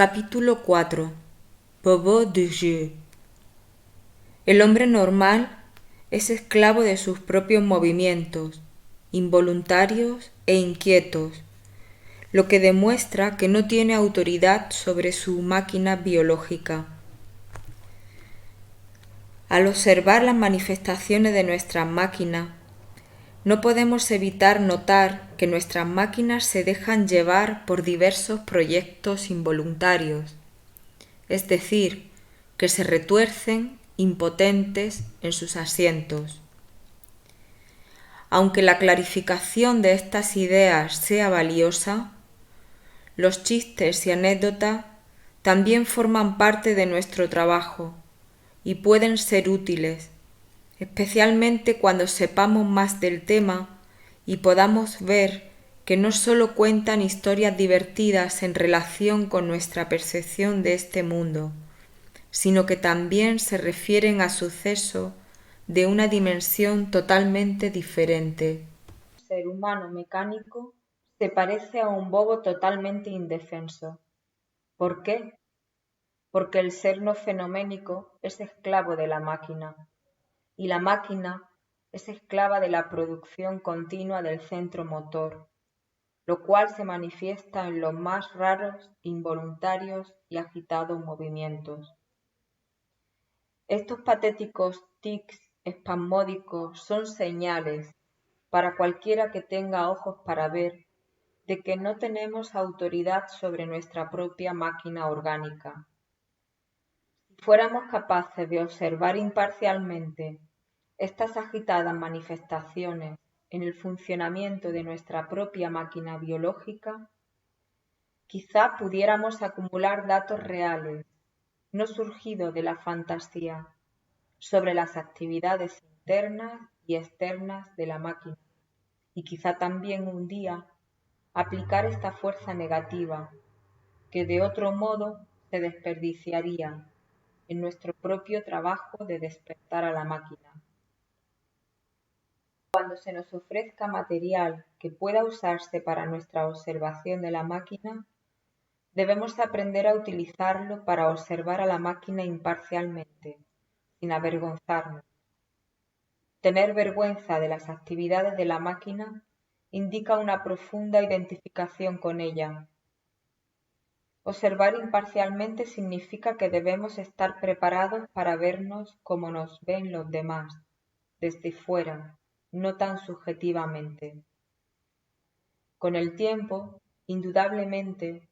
Capítulo 4. Pauvre de jeu. El hombre normal es esclavo de sus propios movimientos, involuntarios e inquietos, lo que demuestra que no tiene autoridad sobre su máquina biológica. Al observar las manifestaciones de nuestra máquina, no podemos evitar notar que nuestras máquinas se dejan llevar por diversos proyectos involuntarios, es decir, que se retuercen impotentes en sus asientos. Aunque la clarificación de estas ideas sea valiosa, los chistes y anécdotas también forman parte de nuestro trabajo y pueden ser útiles, especialmente cuando sepamos más del tema y podamos ver que no solo cuentan historias divertidas en relación con nuestra percepción de este mundo, sino que también se refieren a sucesos de una dimensión totalmente diferente. Un ser humano mecánico se parece a un bobo totalmente indefenso. ¿Por qué? Porque el ser no fenoménico es esclavo de la máquina, y la máquina es esclava de la producción continua del centro motor, lo cual se manifiesta en los más raros, involuntarios y agitados movimientos. Estos patéticos tics espasmódicos son señales, para cualquiera que tenga ojos para ver, de que no tenemos autoridad sobre nuestra propia máquina orgánica. Si fuéramos capaces de observar imparcialmente estas agitadas manifestaciones en el funcionamiento de nuestra propia máquina biológica, quizá pudiéramos acumular datos reales, no surgidos de la fantasía, sobre las actividades internas y externas de la máquina, y quizá también un día aplicar esta fuerza negativa, que de otro modo se desperdiciaría en nuestro propio trabajo de despertar a la máquina. Cuando se nos ofrezca material que pueda usarse para nuestra observación de la máquina, debemos aprender a utilizarlo para observar a la máquina imparcialmente, sin avergonzarnos. Tener vergüenza de las actividades de la máquina indica una profunda identificación con ella. Observar imparcialmente significa que debemos estar preparados para vernos como nos ven los demás, desde fuera, no tan subjetivamente. Con el tiempo, indudablemente,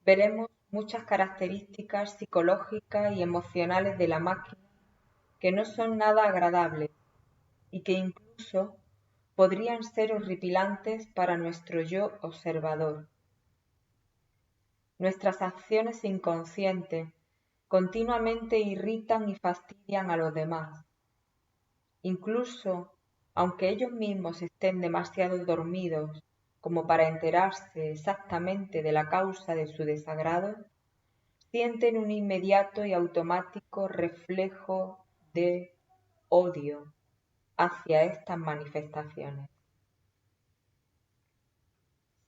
veremos muchas características psicológicas y emocionales de la máquina que no son nada agradables y que incluso podrían ser horripilantes para nuestro yo observador. Nuestras acciones inconscientes continuamente irritan y fastidian a los demás. Incluso, aunque ellos mismos estén demasiado dormidos como para enterarse exactamente de la causa de su desagrado, sienten un inmediato y automático reflejo de odio hacia estas manifestaciones.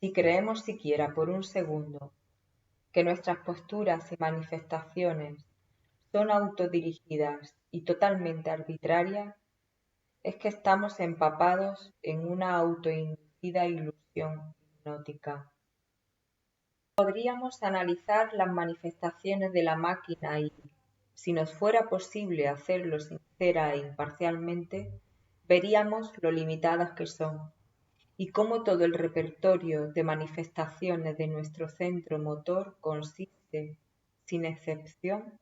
Si creemos siquiera por un segundo que nuestras posturas y manifestaciones son autodirigidas y totalmente arbitrarias, es que estamos empapados en una autoinducida ilusión hipnótica. Podríamos analizar las manifestaciones de la máquina y, si nos fuera posible hacerlo sincera e imparcialmente, veríamos lo limitadas que son y cómo todo el repertorio de manifestaciones de nuestro centro motor consiste, sin excepción,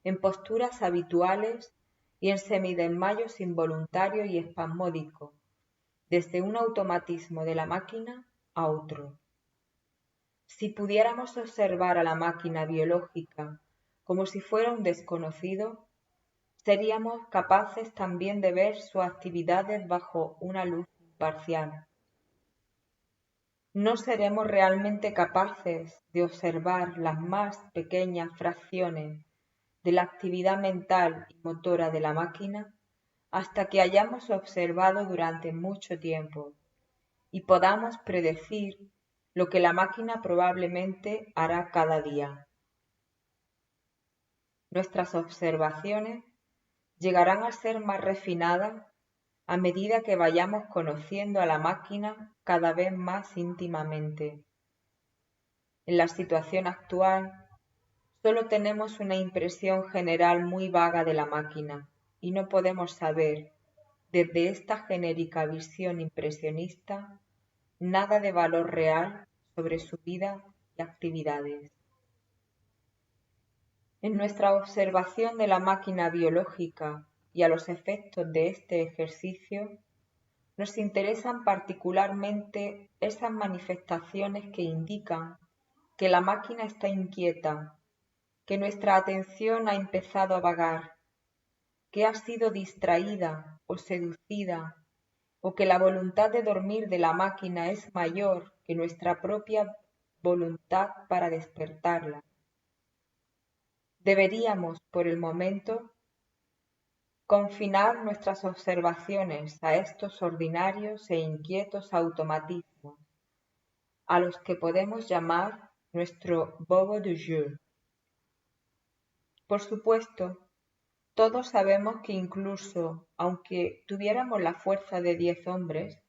en posturas habituales y en semidesmayos involuntarios y espasmódicos, desde un automatismo de la máquina a otro. Si pudiéramos observar a la máquina biológica como si fuera un desconocido, seríamos capaces también de ver sus actividades bajo una luz imparcial. No seremos realmente capaces de observar las más pequeñas fracciones de la actividad mental y motora de la máquina hasta que hayamos observado durante mucho tiempo y podamos predecir lo que la máquina probablemente hará cada día. Nuestras observaciones llegarán a ser más refinadas a medida que vayamos conociendo a la máquina cada vez más íntimamente. En la situación actual, solo tenemos una impresión general muy vaga de la máquina y no podemos saber, desde esta genérica visión impresionista, nada de valor real sobre su vida y actividades. En nuestra observación de la máquina biológica y a los efectos de este ejercicio, nos interesan particularmente esas manifestaciones que indican que la máquina está inquieta, que nuestra atención ha empezado a vagar, que ha sido distraída o seducida, o que la voluntad de dormir de la máquina es mayor que nuestra propia voluntad para despertarla. Deberíamos, por el momento, confinar nuestras observaciones a estos ordinarios e inquietos automatismos, a los que podemos llamar nuestro bobo du jour. Por supuesto, todos sabemos que incluso aunque tuviéramos la fuerza de 10 hombres,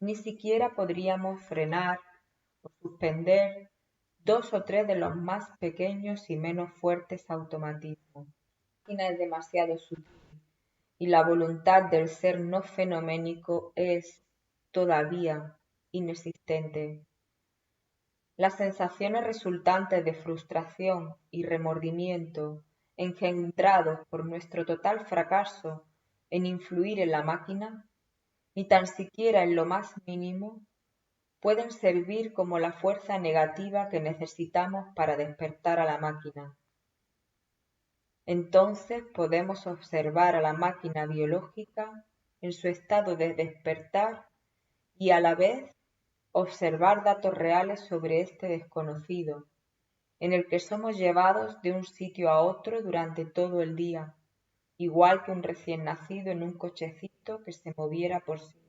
ni siquiera podríamos frenar o suspender 2 o 3 de los más pequeños y menos fuertes automatismos. La máquina es demasiado sutil y la voluntad del ser no fenoménico es, todavía, inexistente. Las sensaciones resultantes de frustración y remordimiento engendrados por nuestro total fracaso en influir en la máquina, ni tan siquiera en lo más mínimo, pueden servir como la fuerza negativa que necesitamos para despertar a la máquina. Entonces podemos observar a la máquina biológica en su estado de despertar y a la vez observar datos reales sobre este desconocido, en el que somos llevados de un sitio a otro durante todo el día, igual que un recién nacido en un cochecito que se moviera por sí mismo.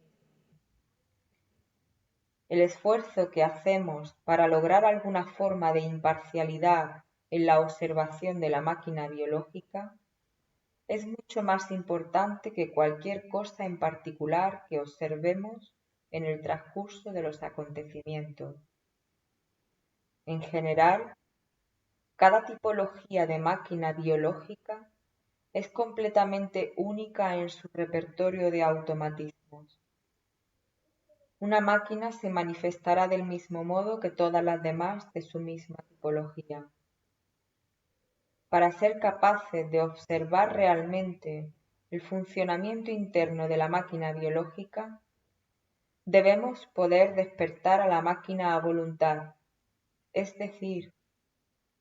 El esfuerzo que hacemos para lograr alguna forma de imparcialidad en la observación de la máquina biológica es mucho más importante que cualquier cosa en particular que observemos en el transcurso de los acontecimientos. En general, cada tipología de máquina biológica es completamente única en su repertorio de automatismos. Una máquina se manifestará del mismo modo que todas las demás de su misma tipología. Para ser capaces de observar realmente el funcionamiento interno de la máquina biológica, debemos poder despertar a la máquina a voluntad, es decir,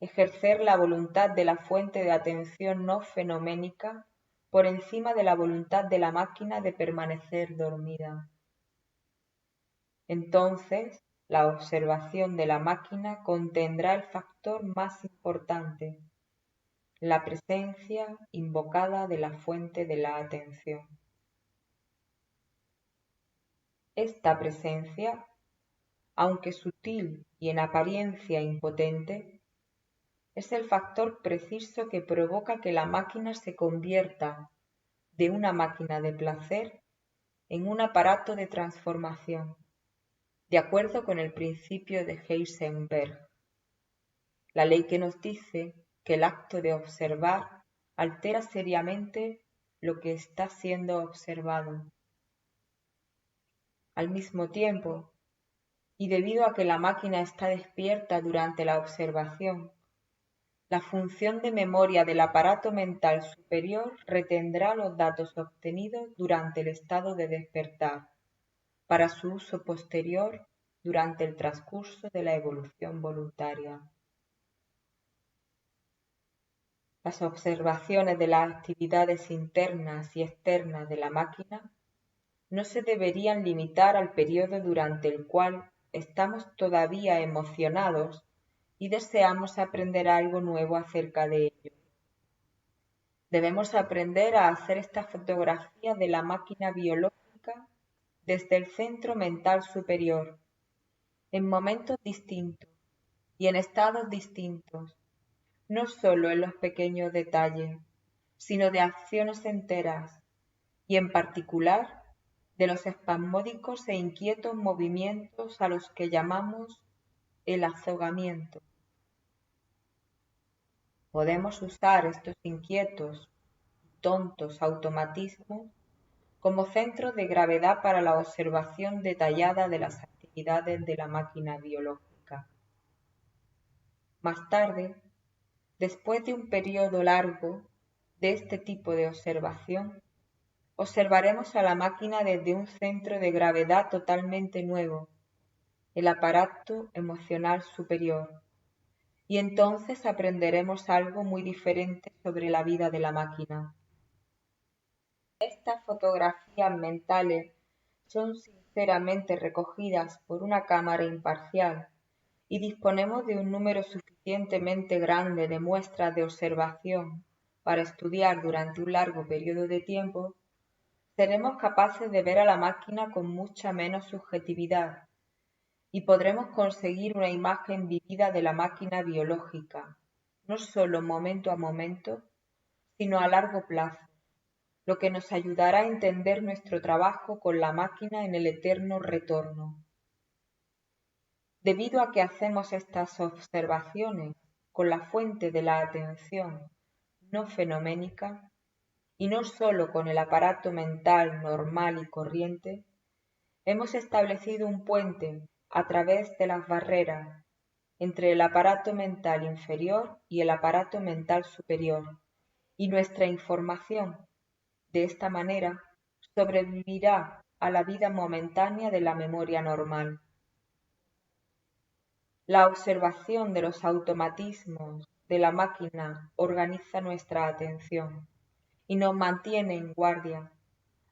ejercer la voluntad de la fuente de atención no fenoménica por encima de la voluntad de la máquina de permanecer dormida. Entonces, la observación de la máquina contendrá el factor más importante, la presencia invocada de la fuente de la atención. Esta presencia, aunque sutil y en apariencia impotente, es el factor preciso que provoca que la máquina se convierta de una máquina de placer en un aparato de transformación, de acuerdo con el principio de Heisenberg, la ley que nos dice que el acto de observar altera seriamente lo que está siendo observado. Al mismo tiempo, y debido a que la máquina está despierta durante la observación, la función de memoria del aparato mental superior retendrá los datos obtenidos durante el estado de despertar, para su uso posterior durante el transcurso de la evolución voluntaria. Las observaciones de las actividades internas y externas de la máquina no se deberían limitar al periodo durante el cual estamos todavía emocionados y deseamos aprender algo nuevo acerca de ello. Debemos aprender a hacer esta fotografía de la máquina biológica desde el centro mental superior, en momentos distintos y en estados distintos, no sólo en los pequeños detalles, sino de acciones enteras, y en particular de los espasmódicos e inquietos movimientos a los que llamamos el azogamiento. Podemos usar estos inquietos y tontos automatismos como centros de gravedad para la observación detallada de las actividades de la máquina biológica. Más tarde, después de un periodo largo de este tipo de observación, observaremos a la máquina desde un centro de gravedad totalmente nuevo, el aparato emocional superior, y entonces aprenderemos algo muy diferente sobre la vida de la máquina. Estas fotografías mentales son sinceramente recogidas por una cámara imparcial y disponemos de un número suficientemente grande de muestras de observación para estudiar durante un largo periodo de tiempo, seremos capaces de ver a la máquina con mucha menos subjetividad y podremos conseguir una imagen vivida de la máquina biológica, no solo momento a momento, sino a largo plazo, lo que nos ayudará a entender nuestro trabajo con la máquina en el eterno retorno. Debido a que hacemos estas observaciones con la fuente de la atención no fenoménica, y no sólo con el aparato mental normal y corriente, hemos establecido un puente a través de las barreras entre el aparato mental inferior y el aparato mental superior, y nuestra información, de esta manera, sobrevivirá a la vida momentánea de la memoria normal. La observación de los automatismos de la máquina organiza nuestra atención y nos mantiene en guardia,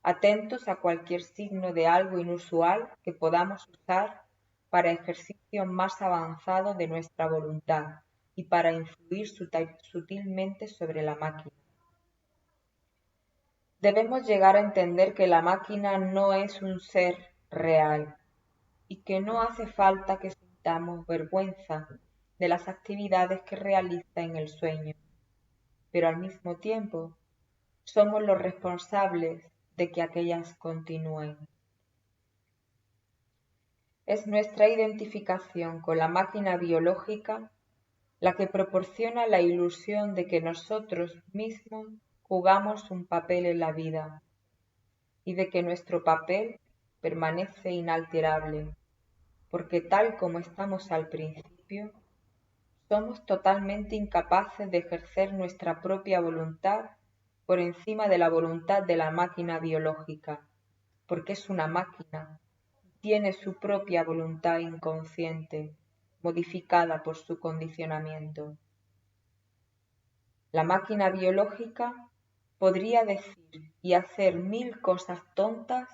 atentos a cualquier signo de algo inusual que podamos usar para ejercicio más avanzado de nuestra voluntad y para influir sutilmente sobre la máquina. Debemos llegar a entender que la máquina no es un ser real y que no hace falta que sintamos vergüenza de las actividades que realiza en el sueño, pero al mismo tiempo somos los responsables de que aquellas continúen. Es nuestra identificación con la máquina biológica la que proporciona la ilusión de que nosotros mismos jugamos un papel en la vida y de que nuestro papel permanece inalterable, porque tal como estamos al principio, somos totalmente incapaces de ejercer nuestra propia voluntad por encima de la voluntad de la máquina biológica, porque es una máquina y tiene su propia voluntad inconsciente, modificada por su condicionamiento. La máquina biológica podría decir y hacer 1000 cosas tontas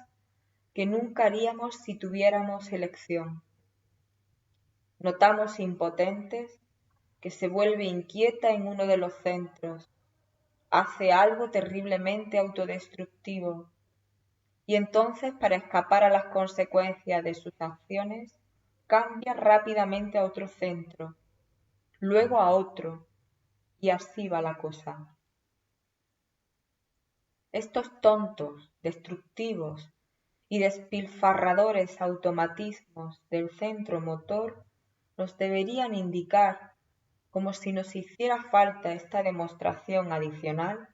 que nunca haríamos si tuviéramos elección. Notamos impotentes que se vuelve inquieta en uno de los centros, hace algo terriblemente autodestructivo, y entonces para escapar a las consecuencias de sus acciones, cambia rápidamente a otro centro, luego a otro, y así va la cosa. Estos tontos, destructivos y despilfarradores automatismos del centro motor nos deberían indicar, como si nos hiciera falta esta demostración adicional,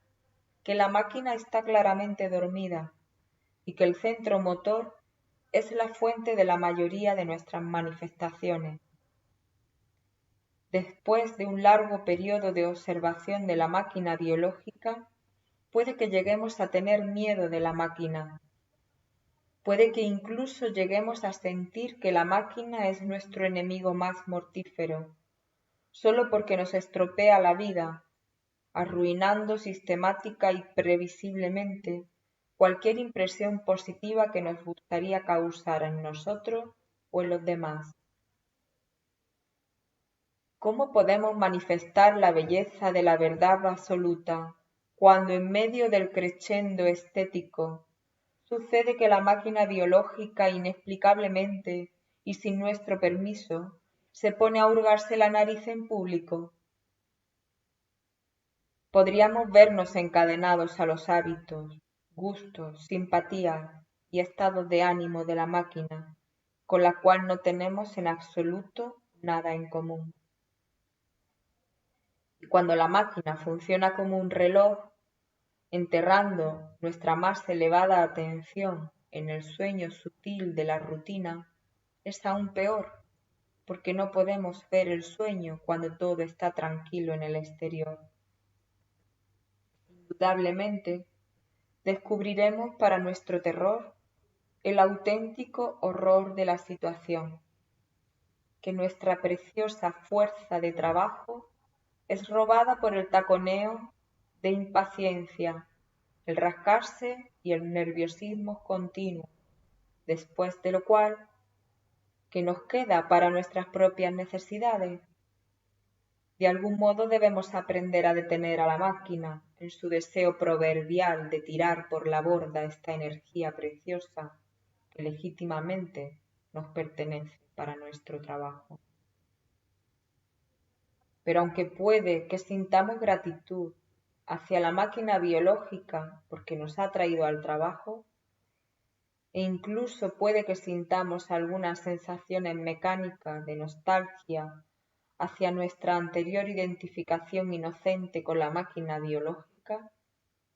que la máquina está claramente dormida y que el centro motor es la fuente de la mayoría de nuestras manifestaciones. Después de un largo periodo de observación de la máquina biológica, puede que lleguemos a tener miedo de la máquina. Puede que incluso lleguemos a sentir que la máquina es nuestro enemigo más mortífero, solo porque nos estropea la vida, arruinando sistemática y previsiblemente cualquier impresión positiva que nos gustaría causar en nosotros o en los demás. ¿Cómo podemos manifestar la belleza de la verdad absoluta cuando en medio del crescendo estético sucede que la máquina biológica inexplicablemente y sin nuestro permiso se pone a hurgarse la nariz en público? podríamos vernos encadenados a los hábitos, gustos, simpatías y estados de ánimo de la máquina, con la cual no tenemos en absoluto nada en común. Y cuando la máquina funciona como un reloj, enterrando nuestra más elevada atención en el sueño sutil de la rutina, es aún peor, porque no podemos ver el sueño cuando todo está tranquilo en el exterior. Indudablemente, descubriremos para nuestro terror el auténtico horror de la situación, que nuestra preciosa fuerza de trabajo es robada por el taconeo de impaciencia, el rascarse y el nerviosismo continuo, después de lo cual, ¿qué nos queda para nuestras propias necesidades? De algún modo debemos aprender a detener a la máquina en su deseo proverbial de tirar por la borda esta energía preciosa que legítimamente nos pertenece para nuestro trabajo. Pero aunque puede que sintamos gratitud hacia la máquina biológica porque nos ha traído al trabajo, e incluso puede que sintamos algunas sensaciones mecánicas de nostalgia hacia nuestra anterior identificación inocente con la máquina biológica,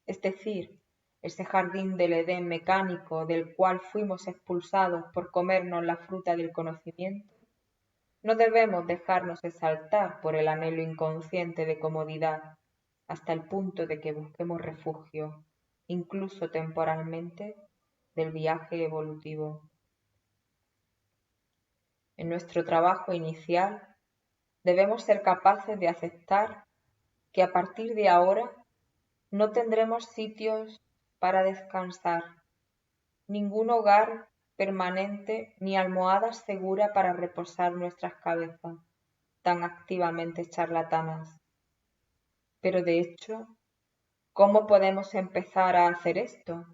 es decir, ese jardín del Edén mecánico del cual fuimos expulsados por comernos la fruta del conocimiento, no debemos dejarnos exaltar por el anhelo inconsciente de comodidad hasta el punto de que busquemos refugio, incluso temporalmente, del viaje evolutivo. En nuestro trabajo inicial debemos ser capaces de aceptar que a partir de ahora no tendremos sitios para descansar, ningún hogar permanente ni almohada segura para reposar nuestras cabezas, tan activamente charlatanas. Pero de hecho, ¿cómo podemos empezar a hacer esto?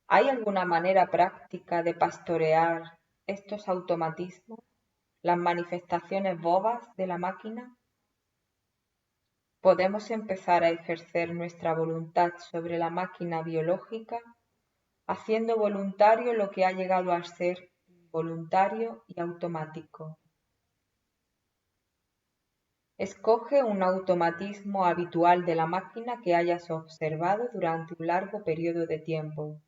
¿Hay alguna manera práctica de pastorear estos automatismos, las manifestaciones bobas de la máquina? Podemos empezar a ejercer nuestra voluntad sobre la máquina biológica haciendo voluntario lo que ha llegado a ser voluntario y automático. Escoge un automatismo habitual de la máquina que hayas observado durante un largo periodo de tiempo.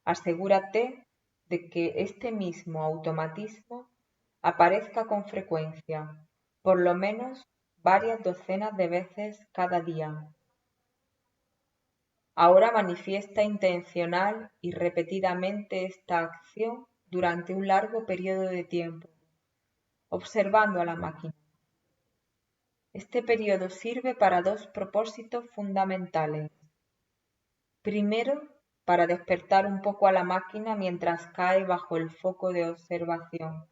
Asegúrate de que este mismo automatismo aparezca con frecuencia, por lo menos varias docenas de veces cada día. Ahora manifiesta intencional y repetidamente esta acción durante un largo periodo de tiempo, observando a la máquina. Este periodo sirve para dos propósitos fundamentales. Primero, para despertar un poco a la máquina mientras cae bajo el foco de observación.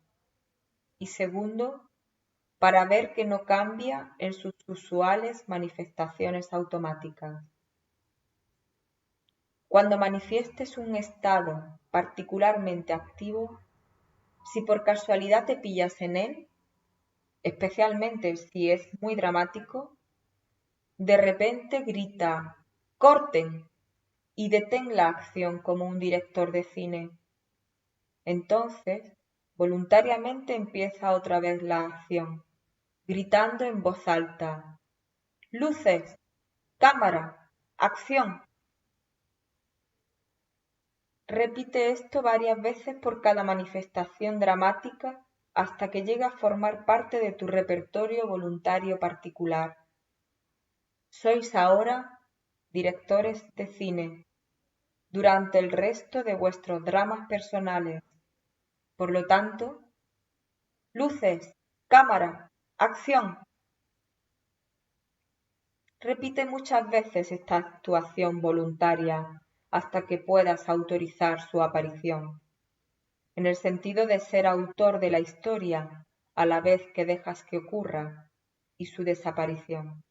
Y segundo, para ver que no cambia en sus usuales manifestaciones automáticas. Cuando manifiestes un estado particularmente activo, si por casualidad te pillas en él, especialmente si es muy dramático, de repente grita ¡corten! Y detén la acción como un director de cine. Entonces, voluntariamente empieza otra vez la acción, gritando en voz alta ¡luces! ¡Cámara! ¡Acción! Repite esto varias veces por cada manifestación dramática hasta que llegue a formar parte de tu repertorio voluntario particular. Sois ahora directores de cine durante el resto de vuestros dramas personales. Por lo tanto, luces, cámara, acción. Repite muchas veces esta actuación voluntaria hasta que puedas autorizar su aparición, en el sentido de ser autor de la historia a la vez que dejas que ocurra y su desaparición.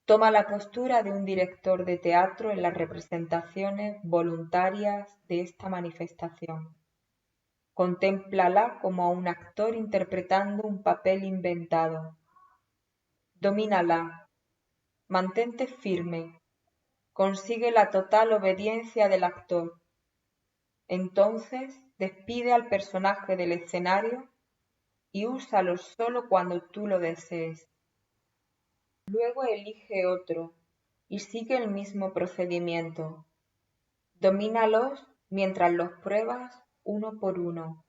Toma la postura de un director de teatro en las representaciones voluntarias de esta manifestación. Contémplala como a un actor interpretando un papel inventado. Domínala, mantente firme, consigue la total obediencia del actor. Entonces despide al personaje del escenario y úsalo solo cuando tú lo desees. Luego elige otro y sigue el mismo procedimiento. Domínalos mientras los pruebas uno por uno.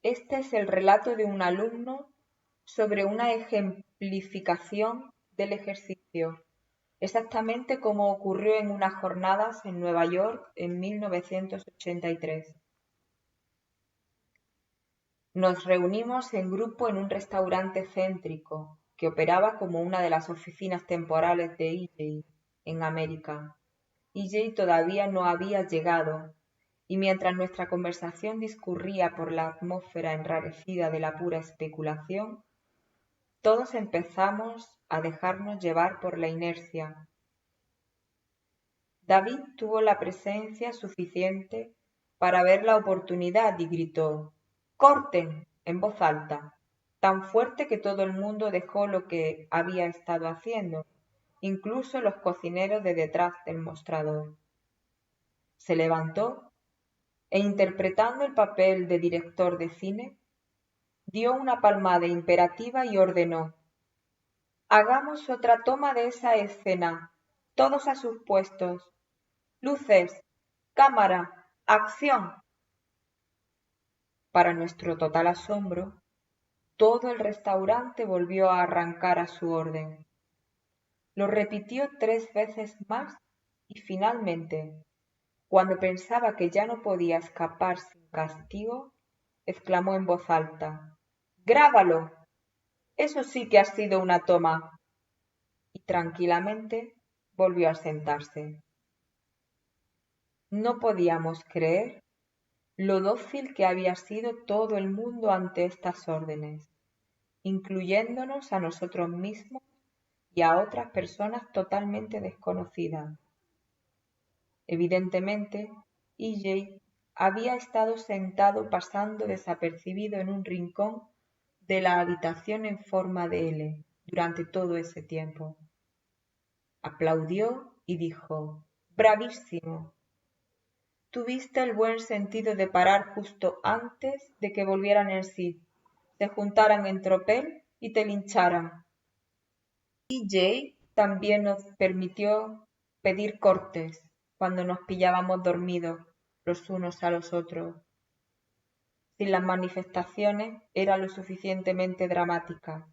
Este es el relato de un alumno sobre una ejemplificación del ejercicio, exactamente como ocurrió en unas jornadas en Nueva York en 1983. Nos reunimos en grupo en un restaurante céntrico que operaba como una de las oficinas temporales de EJ en América. EJ todavía no había llegado, y mientras nuestra conversación discurría por la atmósfera enrarecida de la pura especulación, todos empezamos a dejarnos llevar por la inercia. David tuvo la presencia suficiente para ver la oportunidad y gritó «¡Corten!» en voz alta, tan fuerte que todo el mundo dejó lo que había estado haciendo, incluso los cocineros de detrás del mostrador. Se levantó e interpretando el papel de director de cine, dio una palmada imperativa y ordenó «Hagamos otra toma de esa escena, todos a sus puestos. Luces, cámara, acción». Para nuestro total asombro, todo el restaurante volvió a arrancar a su orden. Lo repitió 3 veces más y finalmente, cuando pensaba que ya no podía escapar sin castigo, exclamó en voz alta «¡Grábalo! Eso sí que ha sido una toma». Y tranquilamente volvió a sentarse. No podíamos creer lo dócil que había sido todo el mundo ante estas órdenes, incluyéndonos a nosotros mismos y a otras personas totalmente desconocidas. Evidentemente, EJ había estado sentado pasando desapercibido en un rincón de la habitación en forma de L durante todo ese tiempo. Aplaudió y dijo «¡Bravísimo! Tuviste el buen sentido de parar justo antes de que volvieran en sí, se juntaran en tropel y te lincharan». EJ también nos permitió pedir cortes cuando nos pillábamos dormidos los unos a los otros. Si las manifestaciones eran lo suficientemente dramáticas,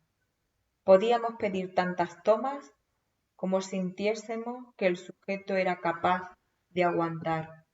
podíamos pedir tantas tomas como sintiésemos que el sujeto era capaz de aguantar.